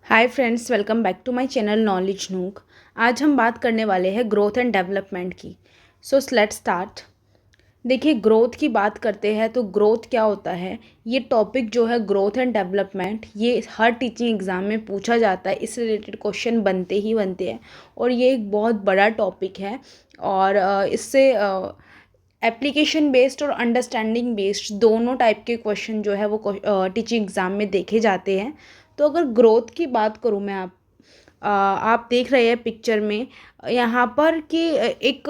Hi friends, welcome back to my channel knowledge nook. आज हम बात करने वाले हैं ग्रोथ एंड डेवलपमेंट की। So let's start. देखिए, ग्रोथ की बात करते हैं तो ग्रोथ क्या होता है। ये टॉपिक जो है ग्रोथ एंड डेवलपमेंट, ये हर टीचिंग एग्ज़ाम में पूछा जाता है। इससे रिलेटेड क्वेश्चन बनते ही बनते हैं और ये एक बहुत बड़ा टॉपिक है। और इससे एप्लीकेशन बेस्ड और अंडरस्टैंडिंग बेस्ड दोनों टाइप के क्वेश्चन जो है वो टीचिंग एग्ज़ाम में देखे जाते हैं। तो अगर ग्रोथ की बात करूँ मैं, आप देख रहे हैं पिक्चर में यहाँ पर कि एक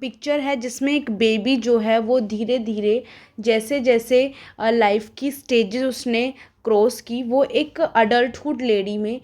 पिक्चर है जिसमें एक बेबी जो है वो धीरे धीरे जैसे जैसे लाइफ की स्टेजेस उसने क्रॉस की, वो एक अडल्टहुड लेडी में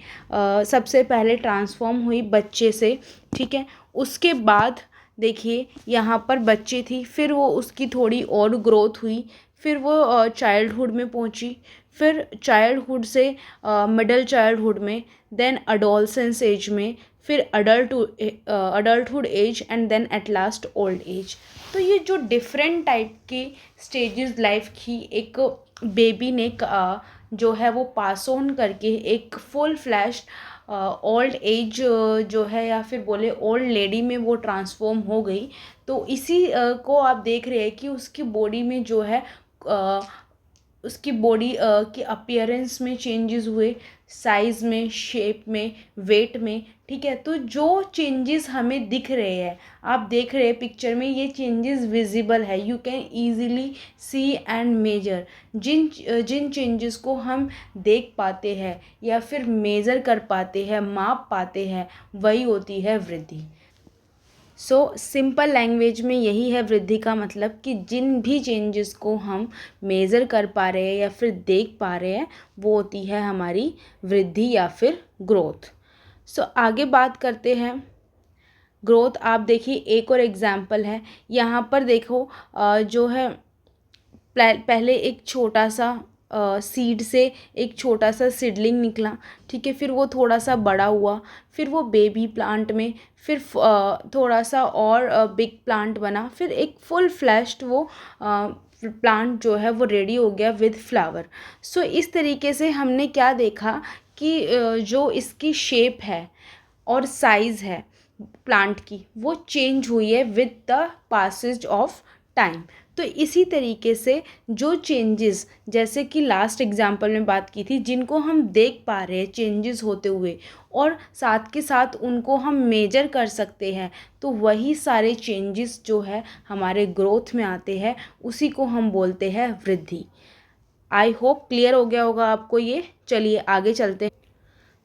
सबसे पहले ट्रांसफॉर्म हुई बच्चे से। ठीक है, उसके बाद देखिए यहाँ पर बच्चे थी, फिर वो उसकी थोड़ी और ग्रोथ हुई, फिर वो चाइल्डहुड में पहुँची, फिर चाइल्डहुड से मिडल चाइल्डहुड में, देन अडोलसेंस एज में, फिर adulthood age and then at last old age. तो ये जो डिफरेंट टाइप के स्टेजेस लाइफ की एक बेबी ने जो है वो पास ऑन करके एक फुल फ्लैश ओल्ड एज जो है या फिर बोले ओल्ड लेडी में वो ट्रांसफॉर्म हो गई। तो इसी को आप देख रहे हैं कि उसकी बॉडी में जो है उसकी बॉडी की अपीयरेंस में चेंजेस हुए, साइज़ में, शेप में, वेट में। ठीक है, तो जो चेंजेस हमें दिख रहे हैं, आप देख रहे हैं पिक्चर में, ये चेंजेस विजिबल है। You can easily see and measure. जिन जिन चेंजेस को हम देख पाते हैं या फिर मेज़र कर पाते हैं, माप पाते हैं, वही होती है वृद्धि। सो सिंपल लैंग्वेज में यही है वृद्धि का मतलब, कि जिन भी चेंजेस को हम मेज़र कर पा रहे हैं या फिर देख पा रहे हैं, वो होती है हमारी वृद्धि या फिर ग्रोथ। सो आगे बात करते हैं ग्रोथ। आप देखिए, एक और एग्जाम्पल है यहाँ पर देखो, जो है पहले एक छोटा सा सीड से एक छोटा सा सीडलिंग निकला। ठीक है, फिर वो थोड़ा सा बड़ा हुआ, फिर वो बेबी प्लांट में, फिर थोड़ा सा और बिग प्लांट बना, फिर एक फुल फ्लैश्ड वो प्लांट जो है वो रेडी हो गया विद फ्लावर। सो इस तरीके से हमने क्या देखा कि जो इसकी शेप है और साइज़ है प्लांट की, वो चेंज हुई है with the passage of time. तो इसी तरीके से जो चेंजेस, जैसे कि लास्ट एग्जांपल में बात की थी, जिनको हम देख पा रहे हैं चेंजेस होते हुए और साथ के साथ उनको हम मेजर कर सकते हैं, तो वही सारे चेंजेस जो है हमारे ग्रोथ में आते हैं, उसी को हम बोलते हैं वृद्धि। आई होप क्लियर हो गया होगा आपको ये। चलिए आगे चलते हैं।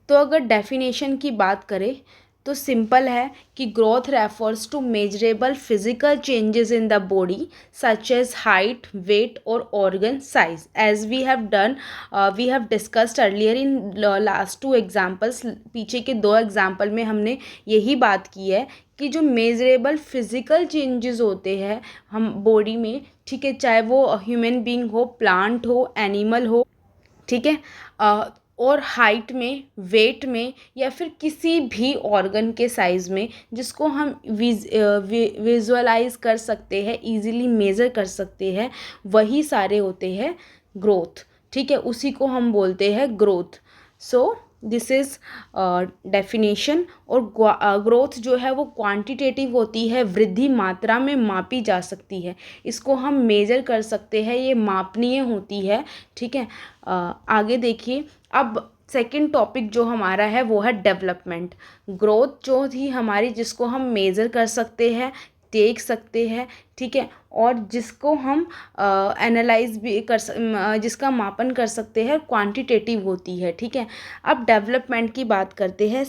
तो अगर डेफिनेशन की बात करें तो सिंपल है कि growth refers to measurable physical changes in the body such as height, weight और organ size, as we have discussed earlier in last two examples. पीछे के दो एग्जाम्पल में हमने यही बात की है कि जो मेजरेबल फिजिकल चेंजेस होते हैं हम बॉडी में, ठीक है, चाहे वो ह्यूमन बीइंग हो, प्लांट हो, एनिमल हो, ठीक है, और हाइट में, वेट में, या फिर किसी भी ऑर्गन के साइज़ में, जिसको हम विजुअलाइज कर सकते हैं, इजीली मेज़र कर सकते हैं, वही सारे होते हैं ग्रोथ। ठीक है, उसी को हम बोलते हैं growth. So this is definition. और ग्रोथ जो है वो क्वांटिटेटिव होती है, वृद्धि मात्रा में मापी जा सकती है, इसको हम मेज़र कर सकते हैं, ये मापनीय होती है। ठीक है, आगे देखिए। अब सेकंड टॉपिक जो हमारा है वो है डेवलपमेंट। ग्रोथ जो थी हमारी, जिसको हम मेज़र कर सकते हैं, देख सकते हैं, ठीक है, और जिसको हम एनालाइज भी जिसका मापन कर सकते हैं, क्वांटिटेटिव होती है। ठीक है, अब डेवलपमेंट की बात करते हैं।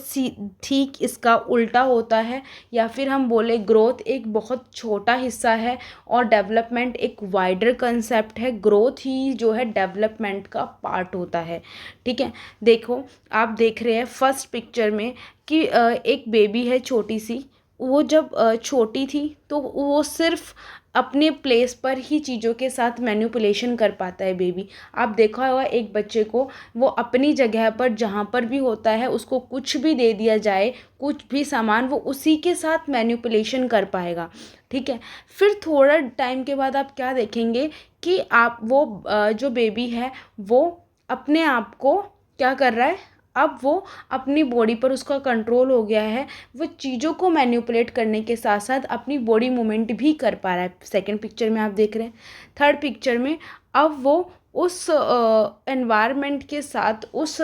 ठीक इसका उल्टा होता है, या फिर हम बोले ग्रोथ एक बहुत छोटा हिस्सा है और डेवलपमेंट एक वाइडर कंसेप्ट है। ग्रोथ ही जो है डेवलपमेंट का पार्ट होता है। ठीक है, देखो आप देख रहे हैं फर्स्ट पिक्चर में कि एक बेबी है छोटी सी। वो जब छोटी थी तो वो सिर्फ अपने प्लेस पर ही चीज़ों के साथ मैनिपुलेशन कर पाता है बेबी। आप देखा होगा एक बच्चे को, वो अपनी जगह पर जहाँ पर भी होता है उसको कुछ भी दे दिया जाए, कुछ भी सामान, वो उसी के साथ मैनिपुलेशन कर पाएगा। ठीक है, फिर थोड़ा टाइम के बाद आप क्या देखेंगे कि आप वो जो बेबी है वो अपने आप को क्या कर रहा है, अब वो अपनी बॉडी पर उसका कंट्रोल हो गया है, वो चीज़ों को मैनिपुलेट करने के साथ साथ अपनी बॉडी मूवमेंट भी कर पा रहा है। सेकंड पिक्चर में आप देख रहे हैं। थर्ड पिक्चर में अब वो उस एनवायरनमेंट के साथ उस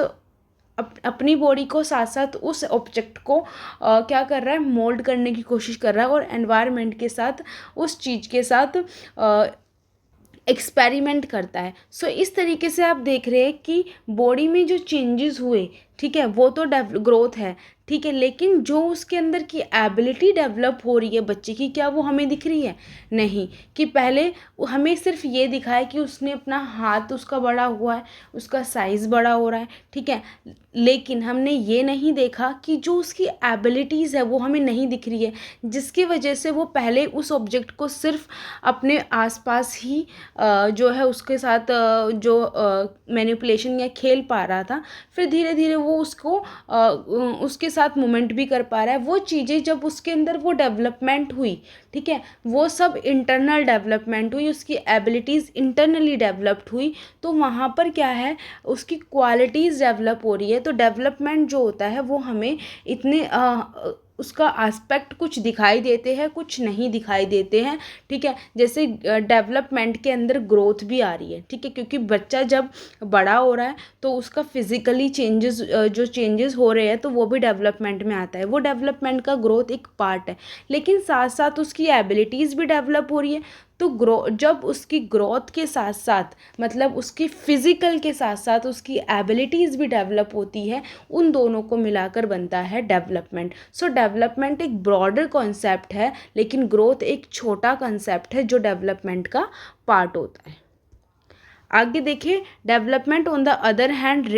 अपनी बॉडी को साथ साथ उस ऑब्जेक्ट को क्या कर रहा है, मोल्ड करने की कोशिश कर रहा है और एनवायरनमेंट के साथ उस चीज़ के साथ एक्सपेरिमेंट करता है। सो इस तरीके से आप देख रहे हैं कि बॉडी में जो चेंजेस हुए, ठीक है, वो तो ग्रोथ है, ठीक है, लेकिन जो उसके अंदर की एबिलिटी डेवलप हो रही है बच्चे की, क्या वो हमें दिख रही है? नहीं। कि पहले हमें सिर्फ ये दिखा है कि उसने अपना हाथ उसका बड़ा हुआ है, उसका साइज़ बड़ा हो रहा है, ठीक है, लेकिन हमने ये नहीं देखा कि जो उसकी एबिलिटीज़ है वो हमें नहीं दिख रही है, जिसकी वजह से वो पहले उस ऑब्जेक्ट को सिर्फ अपने आसपास ही जो है उसके साथ जो मैनिपुलेशन या खेल पा रहा था, फिर धीरे धीरे वो उसको उसके साथ मूवमेंट भी कर पा रहा है। वो चीज़ें जब उसके अंदर वो डेवलपमेंट हुई, ठीक है, वो सब इंटरनल डेवलपमेंट हुई, उसकी एबिलिटीज़ इंटरनली डेवलप्ड हुई, तो वहाँ पर क्या है, उसकी क्वालिटीज़ डेवलप हो रही है। तो डेवलपमेंट जो होता है वो हमें इतने उसका एस्पेक्ट कुछ दिखाई देते हैं, कुछ नहीं दिखाई देते हैं, ठीक है। जैसे डेवलपमेंट के अंदर ग्रोथ भी आ रही है, ठीक है, क्योंकि बच्चा जब बड़ा हो रहा है तो उसका फिजिकली चेंजेस जो चेंजेस हो रहे हैं तो वो भी डेवलपमेंट में आता है। वो डेवलपमेंट का ग्रोथ एक पार्ट है, लेकिन साथ साथ उसकी एबिलिटीज़ भी डेवलप हो रही है। तो जब उसकी ग्रोथ के साथ साथ, मतलब उसकी फिज़िकल के साथ साथ उसकी एबिलिटीज़ भी डेवलप होती है, उन दोनों को मिलाकर बनता है डेवलपमेंट। सो डेवलपमेंट एक ब्रॉडर कॉन्सेप्ट है, लेकिन ग्रोथ एक छोटा कॉन्सेप्ट है जो डेवलपमेंट का पार्ट होता है। आगे देखिए, development on the other hand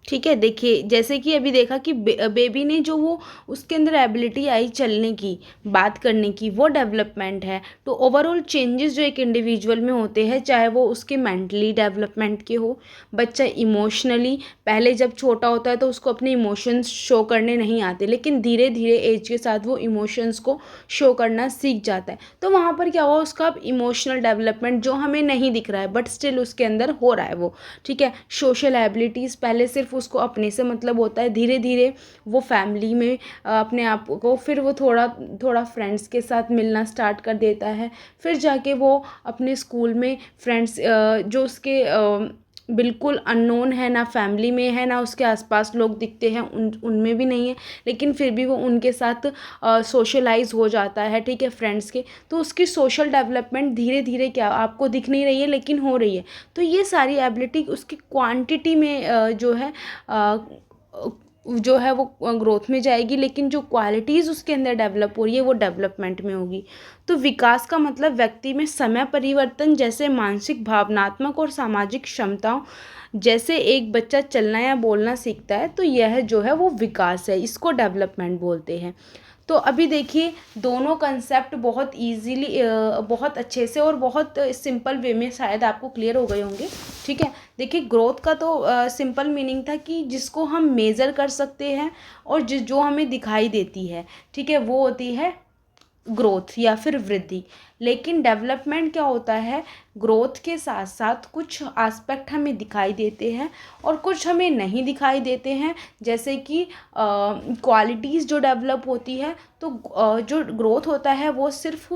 ठीक है। देखिए, जैसे कि अभी देखा कि बेबी ने जो वो उसके अंदर एबिलिटी आई चलने की, बात करने की, वो डेवलपमेंट है। तो ओवरऑल चेंजेस जो एक इंडिविजुअल में होते हैं, चाहे वो उसके मेंटली डेवलपमेंट के हो, बच्चा इमोशनली, पहले जब छोटा होता है तो उसको अपने इमोशंस शो करने नहीं आते, लेकिन धीरे धीरे एज के साथ वो इमोशंस को शो करना सीख जाता है। तो वहाँ पर क्या हुआ, उसका अब इमोशनल डेवलपमेंट जो हमें नहीं दिख रहा है बट स्टिल उसके अंदर हो रहा है वो, ठीक है। सोशल एबिलिटीज़, पहले सिर्फ उसको अपने से मतलब होता है, धीरे धीरे वो फैमिली में अपने आप को, फिर वो थोड़ा थोड़ा फ्रेंड्स के साथ मिलना स्टार्ट कर देता है, फिर जाके वो अपने स्कूल में फ्रेंड्स जो उसके बिल्कुल अननोन है, ना फैमिली में है ना उसके आसपास लोग दिखते हैं, उनमें भी नहीं है, लेकिन फिर भी वो उनके साथ सोशलाइज हो जाता है, ठीक है, फ्रेंड्स के। तो उसकी सोशल डेवलपमेंट धीरे धीरे क्या आपको दिख नहीं रही है लेकिन हो रही है। तो ये सारी एबिलिटी उसकी क्वांटिटी में जो है वो ग्रोथ में जाएगी, लेकिन जो क्वालिटीज़ उसके अंदर डेवलप हो रही है वो डेवलपमेंट में होगी। तो विकास का मतलब व्यक्ति में समय परिवर्तन, जैसे मानसिक, भावनात्मक और सामाजिक क्षमताओं, जैसे एक बच्चा चलना या बोलना सीखता है, तो यह जो है वो विकास है, इसको डेवलपमेंट बोलते हैं। तो अभी देखिए, दोनों कंसेप्ट बहुत इजीली, बहुत अच्छे से और बहुत सिंपल वे में शायद आपको क्लियर हो गए होंगे, ठीक है। देखिए, ग्रोथ का तो सिंपल मीनिंग था कि जिसको हम मेज़र कर सकते हैं और जो हमें दिखाई देती है, ठीक है, वो होती है ग्रोथ या फिर वृद्धि। लेकिन डेवलपमेंट क्या होता है, ग्रोथ के साथ साथ कुछ एस्पेक्ट हमें दिखाई देते हैं और कुछ हमें नहीं दिखाई देते हैं, जैसे कि क्वालिटीज़ जो डेवलप होती है। तो जो ग्रोथ होता है वो सिर्फ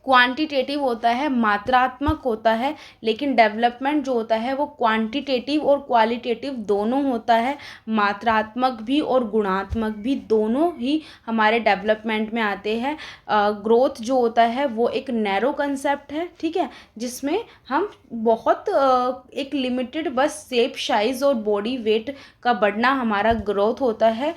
क्वांटिटेटिव होता है, मात्रात्मक होता है, लेकिन डेवलपमेंट जो होता है वो क्वांटिटेटिव और क्वालिटेटिव दोनों होता है, मात्रात्मक भी और गुणात्मक भी, दोनों ही हमारे डेवलपमेंट में आते हैं। ग्रोथ जो होता है वो एक नैरो कंसेप्ट है, ठीक है, जिसमें हम बहुत एक लिमिटेड बस शेप, साइज और बॉडी वेट का बढ़ना हमारा ग्रोथ होता है,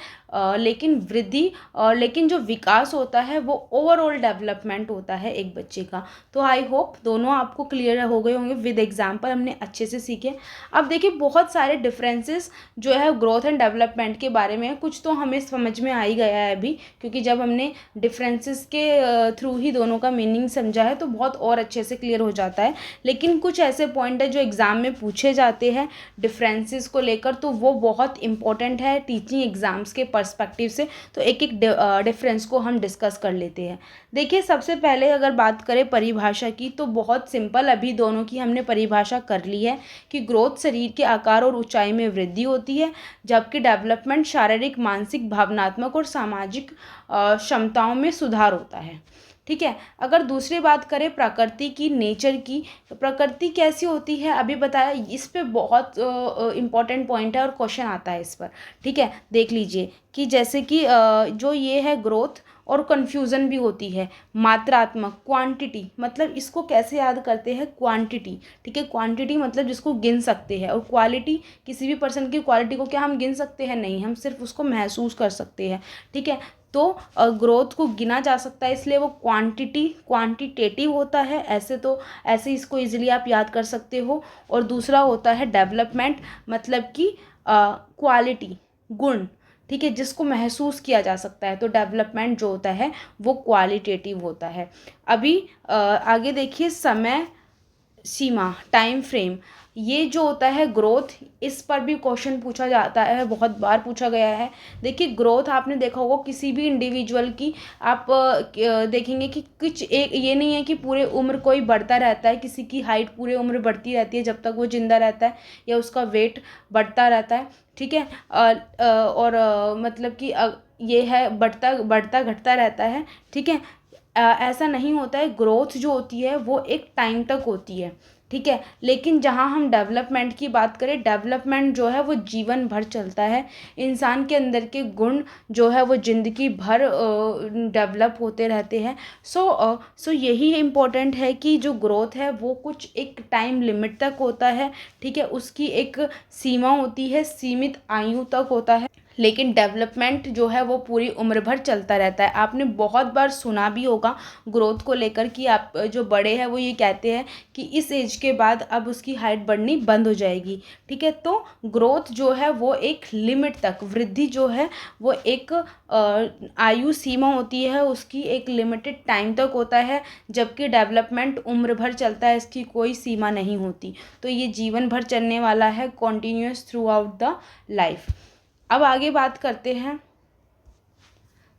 लेकिन वृद्धि लेकिन जो विकास होता है वो ओवरऑल डेवलपमेंट होता है एक बच्चे का। तो आई होप दोनों आपको क्लियर हो गए होंगे, विद एग्जांपल हमने अच्छे से सीखे। अब देखिए, बहुत सारे डिफरेंसेस जो है ग्रोथ एंड डेवलपमेंट के बारे में, कुछ तो हमें समझ में आ ही गया है अभी, क्योंकि जब हमने डिफरेंसेस के थ्रू ही दोनों का मीनिंग समझा है तो बहुत और अच्छे से क्लियर हो जाता है। लेकिन कुछ ऐसे पॉइंट है जो एग्ज़ाम में पूछे जाते हैं डिफरेंसेस को लेकर, तो वो बहुत इंपॉर्टेंट है टीचिंग एग्ज़ाम्स के पर्सपेक्टिव से। तो एक एक डिफरेंस को हम डिस्कस कर लेते हैं। देखिए, सबसे पहले अगर बात करें परिभाषा की, तो बहुत सिंपल, अभी दोनों की हमने परिभाषा कर ली है कि ग्रोथ शरीर के आकार और ऊंचाई में वृद्धि होती है, जबकि डेवलपमेंट शारीरिक, मानसिक, भावनात्मक और सामाजिक क्षमताओं में सुधार होता है। ठीक है। अगर दूसरी बात करें प्रकृति की, नेचर की, तो प्रकृति कैसी होती है अभी बताया, इस पे बहुत इम्पॉर्टेंट पॉइंट है और क्वेश्चन आता है इस पर। ठीक है, देख लीजिए कि जैसे कि जो ये है ग्रोथ, और कन्फ्यूज़न भी होती है। मात्रात्मक, क्वांटिटी, मतलब इसको कैसे याद करते हैं, क्वांटिटी। ठीक है, क्वांटिटी मतलब जिसको गिन सकते हैं, और क्वालिटी, किसी भी पर्सन की क्वालिटी को क्या हम गिन सकते हैं, नहीं, हम सिर्फ उसको महसूस कर सकते हैं। ठीक है, तो ग्रोथ को गिना जा सकता है, इसलिए वो क्वांटिटेटिव होता है। ऐसे इसको इजीली आप याद कर सकते हो। और दूसरा होता है डेवलपमेंट, मतलब कि क्वालिटी, गुण। ठीक है, जिसको महसूस किया जा सकता है। तो डेवलपमेंट जो होता है वो क्वालिटेटिव होता है। अभी आगे देखिए, समय सीमा, टाइम फ्रेम, ये जो होता है ग्रोथ, इस पर भी क्वेश्चन पूछा जाता है, बहुत बार पूछा गया है। देखिए, ग्रोथ आपने देखा होगा किसी भी इंडिविजुअल की, आप देखेंगे कि कुछ एक ये नहीं है कि पूरे उम्र कोई बढ़ता रहता है, किसी की हाइट पूरे उम्र बढ़ती रहती है जब तक वो जिंदा रहता है, या उसका वेट बढ़ता रहता है। ठीक है, और मतलब कि ये है बढ़ता बढ़ता घटता रहता है। ठीक है, ऐसा नहीं होता है। ग्रोथ जो होती है वो एक टाइम तक होती है। ठीक है, लेकिन जहाँ हम डेवलपमेंट की बात करें, डेवलपमेंट जो है वो जीवन भर चलता है। इंसान के अंदर के गुण जो है वो ज़िंदगी भर डेवलप होते रहते हैं। सो यही इम्पोर्टेंट है कि जो ग्रोथ है वो कुछ एक टाइम लिमिट तक होता है। ठीक है, उसकी एक सीमा होती है, सीमित आयु तक होता है। लेकिन डेवलपमेंट जो है वो पूरी उम्र भर चलता रहता है। आपने बहुत बार सुना भी होगा ग्रोथ को लेकर कि आप जो बड़े हैं वो ये कहते हैं कि इस एज के बाद अब उसकी हाइट बढ़नी बंद हो जाएगी। ठीक है, तो ग्रोथ जो है वो एक लिमिट तक, वृद्धि जो है वो एक आयु सीमा होती है, उसकी एक लिमिटेड टाइम तक होता है, जबकि डेवलपमेंट उम्र भर चलता है, इसकी कोई सीमा नहीं होती। तो ये जीवन भर चलने वाला है, continuous through out the life. अब आगे बात करते हैं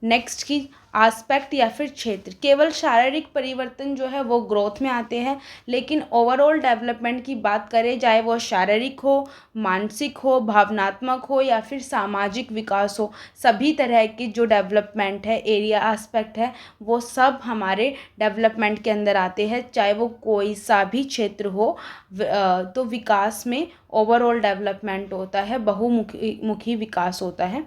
नेक्स्ट की, आस्पेक्ट या फिर क्षेत्र। केवल शारीरिक परिवर्तन जो है वो ग्रोथ में आते हैं, लेकिन ओवरऑल डेवलपमेंट की बात करें, चाहे वो शारीरिक हो, मानसिक हो, भावनात्मक हो या फिर सामाजिक विकास हो, सभी तरह की जो डेवलपमेंट है, एरिया आस्पेक्ट है, वो सब हमारे डेवलपमेंट के अंदर आते हैं, चाहे वो कोई सा भी क्षेत्र हो। तो विकास में ओवरऑल डेवलपमेंट होता है, बहुमुखी विकास होता है।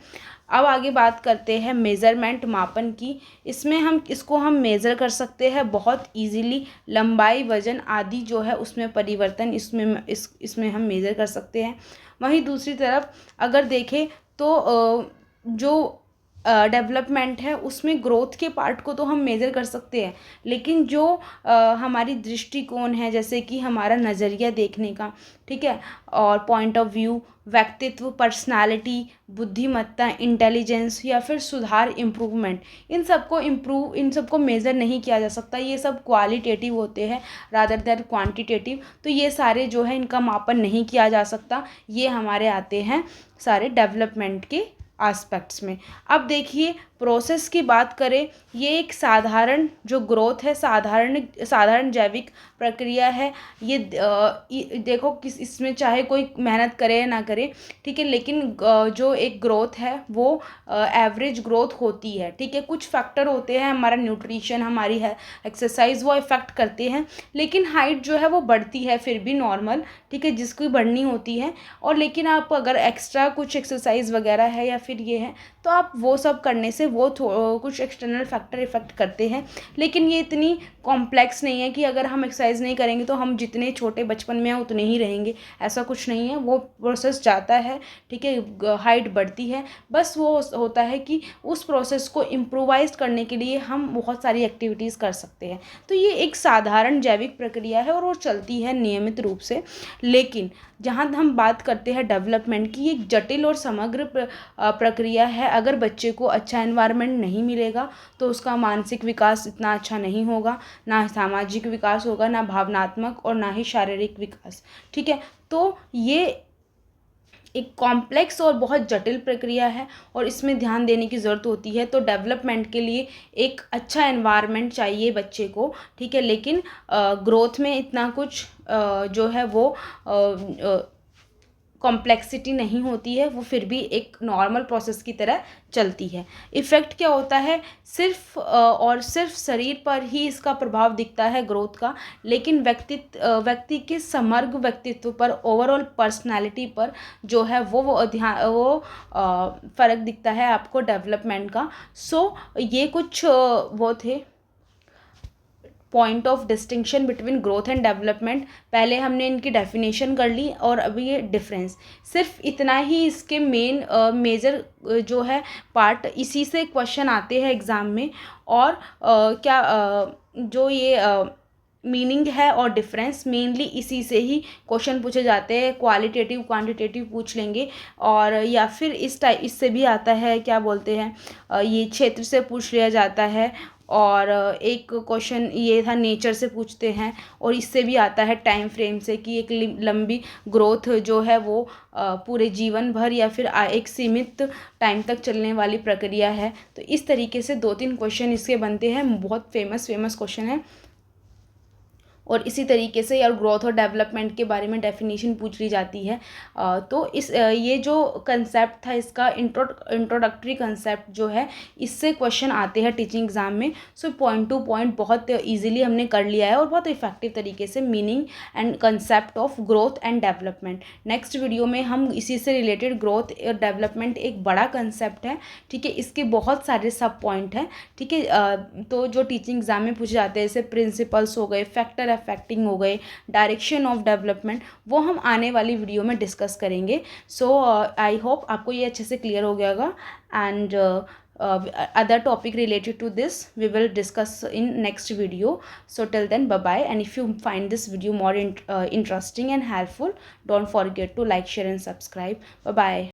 अब आगे बात करते हैं मेज़रमेंट, मापन की। इसको हम मेज़र कर सकते हैं बहुत इजीली। लंबाई, वजन आदि जो है उसमें परिवर्तन इसमें हम मेज़र कर सकते हैं। वहीं दूसरी तरफ अगर देखें तो जो डेवलपमेंट है उसमें ग्रोथ के पार्ट को तो हम मेज़र कर सकते हैं, लेकिन जो हमारी दृष्टिकोण है, जैसे कि हमारा नज़रिया देखने का, ठीक है, और पॉइंट ऑफ व्यू, व्यक्तित्व, पर्सनालिटी, बुद्धिमत्ता, इंटेलिजेंस या फिर सुधार, इम्प्रूवमेंट, इन सबको मेज़र नहीं किया जा सकता। ये सब क्वालिटेटिव होते हैं रादर देन क्वांटिटेटिव। तो ये सारे जो है इनका मापन नहीं किया जा सकता। ये हमारे आते हैं सारे डेवलपमेंट के एस्पेक्ट्स में। अब देखिए, प्रोसेस की बात करें, ये एक साधारण जो ग्रोथ है, साधारण जैविक प्रक्रिया है। ये देखो इसमें चाहे कोई मेहनत करे या ना करे, ठीक है, लेकिन जो एक ग्रोथ है वो एवरेज ग्रोथ होती है। ठीक है, कुछ फैक्टर होते हैं, हमारा न्यूट्रिशन, हमारी है एक्सरसाइज, वो इफ़ेक्ट करते हैं, लेकिन हाइट जो है वो बढ़ती है फिर भी नॉर्मल। ठीक है, जिसकी बढ़नी होती है। और लेकिन आप अगर एक्स्ट्रा कुछ एक्सरसाइज वगैरह है या फिर ये है, तो आप वो सब करने से वो कुछ एक्सटर्नल फैक्टर इफ़ेक्ट करते हैं। लेकिन ये इतनी कॉम्प्लेक्स नहीं है कि अगर हम एक्सरसाइज नहीं करेंगे तो हम जितने छोटे बचपन में हैं उतने ही रहेंगे, ऐसा कुछ नहीं है। वो प्रोसेस जाता है, ठीक है, हाइट बढ़ती है, बस वो होता है कि उस प्रोसेस को इम्प्रोवाइज करने के लिए हम बहुत सारी एक्टिविटीज़ कर सकते हैं। तो ये एक साधारण जैविक प्रक्रिया है और वो चलती है नियमित रूप से। लेकिन जहाँ हम बात करते हैं डेवलपमेंट की, एक जटिल और समग्र प्रक्रिया है। अगर बच्चे को अच्छा एनवायरनमेंट नहीं मिलेगा तो उसका मानसिक विकास इतना अच्छा नहीं होगा, ना सामाजिक विकास होगा, ना भावनात्मक और ना ही शारीरिक विकास। ठीक है, तो ये एक कॉम्प्लेक्स और बहुत जटिल प्रक्रिया है और इसमें ध्यान देने की ज़रूरत होती है। तो डेवलपमेंट के लिए एक अच्छा एनवायरनमेंट चाहिए बच्चे को, ठीक है। लेकिन ग्रोथ में इतना कुछ जो है वो कॉम्प्लेक्सिटी नहीं होती है, वो फिर भी एक नॉर्मल प्रोसेस की तरह चलती है। इफ़ेक्ट क्या होता है, सिर्फ और सिर्फ शरीर पर ही इसका प्रभाव दिखता है ग्रोथ का, लेकिन व्यक्ति के समग्र व्यक्तित्व पर, ओवरऑल पर्सनालिटी पर जो है वो ध्यान फ़र्क दिखता है आपको डेवलपमेंट का। सो ये कुछ वो थे point of distinction between growth and development. पहले हमने इनकी डेफिनेशन कर ली और अभी ये डिफरेंस, सिर्फ इतना ही इसके मेजर जो है पार्ट, इसी से क्वेश्चन आते हैं एग्ज़ाम में। और क्या जो ये मीनिंग है और डिफरेंस, मेनली इसी से ही क्वेश्चन पूछे जाते हैं। क्वालिटेटिव क्वांटिटेटिव पूछ लेंगे, और या फिर इससे भी आता है, क्या बोलते हैं, ये क्षेत्र से पूछ लिया जाता है। और एक क्वेश्चन ये था नेचर से पूछते हैं, और इससे भी आता है टाइम फ्रेम से कि एक लंबी ग्रोथ जो है वो पूरे जीवन भर या फिर एक सीमित टाइम तक चलने वाली प्रक्रिया है। तो इस तरीके से 2-3 क्वेश्चन इसके बनते हैं, बहुत फेमस क्वेश्चन है। और इसी तरीके से यार ग्रोथ और डेवलपमेंट के बारे में डेफिनेशन पूछ ली जाती है। तो ये जो कंसेप्ट था इसका इंट्रोडक्टरी कंसेप्ट जो है, इससे क्वेश्चन आते हैं टीचिंग एग्जाम में। सो पॉइंट टू पॉइंट बहुत इजीली हमने कर लिया है और बहुत इफेक्टिव तरीके से meaning and concept of growth and development. Next video में हम इसी से रिलेटेड, ग्रोथ और डेवलपमेंट एक बड़ा कंसेप्ट है, ठीक है, इसके बहुत सारे सब पॉइंट हैं, ठीक है। तो जो टीचिंग एग्जाम में पूछे जाते हैं, जैसे प्रिंसिपल्स हो गए, फैक्टर अफेक्टिंग हो गए, डायरेक्शन ऑफ डेवलपमेंट, वो हम आने वाली वीडियो में डिस्कस करेंगे। सो आई होप आपको ये अच्छे से क्लियर हो गया होगा। And other topic related to this we will discuss in next video. So till then, bye bye, and if you find this video more interesting and helpful, don't forget to like, share and subscribe. Bye bye.